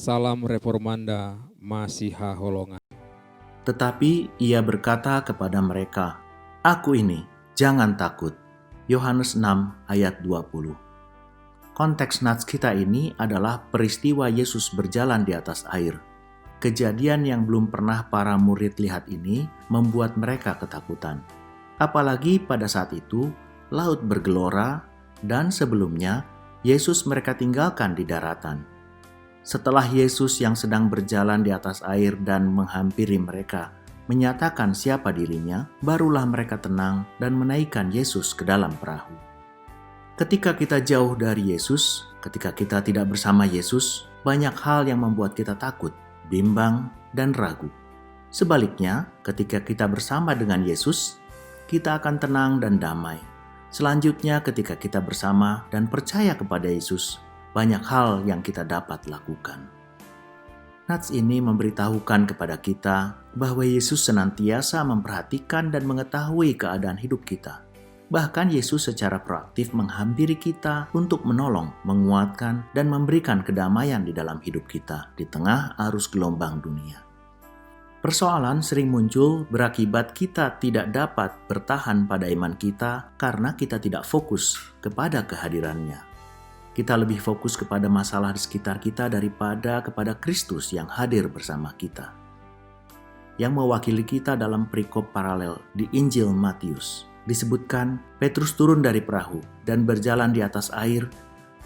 Salam Reformanda Masiha Holongan. Tetapi ia berkata kepada mereka, "Aku ini, jangan takut." Yohanes 6 ayat 20. Konteks nats kita ini adalah peristiwa Yesus berjalan di atas air. Kejadian yang belum pernah para murid lihat ini membuat mereka ketakutan. Apalagi pada saat itu, laut bergelora dan sebelumnya Yesus mereka tinggalkan di daratan. Setelah Yesus yang sedang berjalan di atas air dan menghampiri mereka, menyatakan siapa dirinya, barulah mereka tenang dan menaikkan Yesus ke dalam perahu. Ketika kita jauh dari Yesus, ketika kita tidak bersama Yesus, banyak hal yang membuat kita takut, bimbang, dan ragu. Sebaliknya, ketika kita bersama dengan Yesus, kita akan tenang dan damai. Selanjutnya, ketika kita bersama dan percaya kepada Yesus, banyak hal yang kita dapat lakukan. Nats ini memberitahukan kepada kita bahwa Yesus senantiasa memperhatikan dan mengetahui keadaan hidup kita. Bahkan Yesus secara proaktif menghampiri kita untuk menolong, menguatkan, dan memberikan kedamaian di dalam hidup kita di tengah arus gelombang dunia. Persoalan sering muncul berakibat kita tidak dapat bertahan pada iman kita karena kita tidak fokus kepada kehadirannya. Kita lebih fokus kepada masalah di sekitar kita daripada kepada Kristus yang hadir bersama kita. Yang mewakili kita dalam perikop paralel di Injil Matius, disebutkan Petrus turun dari perahu dan berjalan di atas air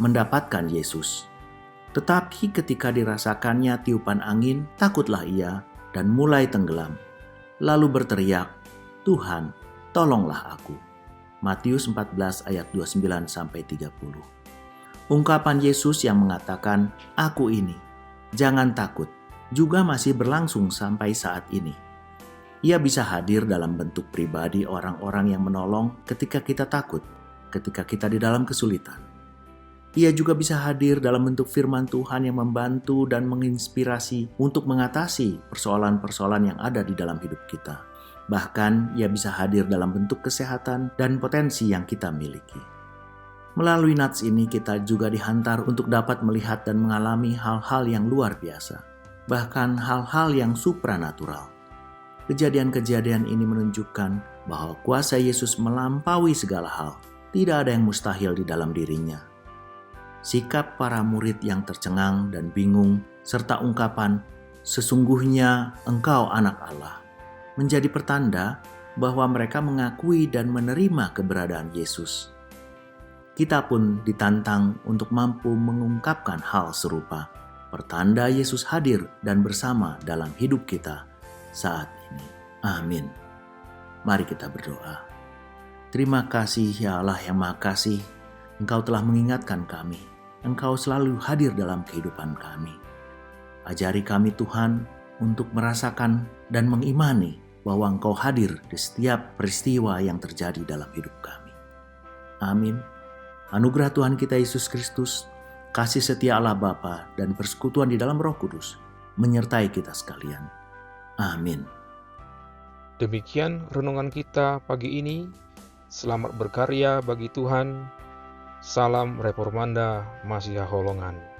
mendapatkan Yesus. Tetapi ketika dirasakannya tiupan angin, takutlah ia dan mulai tenggelam. Lalu berteriak, "Tuhan, tolonglah aku." Matius 14 ayat 29-30. Ungkapan Yesus yang mengatakan, "Aku ini, jangan takut," juga masih berlangsung sampai saat ini. Ia bisa hadir dalam bentuk pribadi orang-orang yang menolong ketika kita takut, ketika kita di dalam kesulitan. Ia juga bisa hadir dalam bentuk firman Tuhan yang membantu dan menginspirasi untuk mengatasi persoalan-persoalan yang ada di dalam hidup kita. Bahkan ia bisa hadir dalam bentuk kesehatan dan potensi yang kita miliki. Melalui nats ini kita juga dihantar untuk dapat melihat dan mengalami hal-hal yang luar biasa, bahkan hal-hal yang supranatural. Kejadian-kejadian ini menunjukkan bahwa kuasa Yesus melampaui segala hal. Tidak ada yang mustahil di dalam dirinya. Sikap para murid yang tercengang dan bingung, serta ungkapan, "Sesungguhnya Engkau anak Allah," menjadi pertanda bahwa mereka mengakui dan menerima keberadaan Yesus. Kita pun ditantang untuk mampu mengungkapkan hal serupa, pertanda Yesus hadir dan bersama dalam hidup kita saat ini. Amin. Mari kita berdoa. Terima kasih ya Allah yang Maha Kasih, Engkau telah mengingatkan kami. Engkau selalu hadir dalam kehidupan kami. Ajari kami Tuhan untuk merasakan dan mengimani bahwa Engkau hadir di setiap peristiwa yang terjadi dalam hidup kami. Amin. Anugerah Tuhan kita Yesus Kristus, kasih setia Allah Bapa dan persekutuan di dalam Roh Kudus menyertai kita sekalian. Amin. Demikian renungan kita pagi ini. Selamat berkarya bagi Tuhan. Salam Reformanda Masiha Holongan.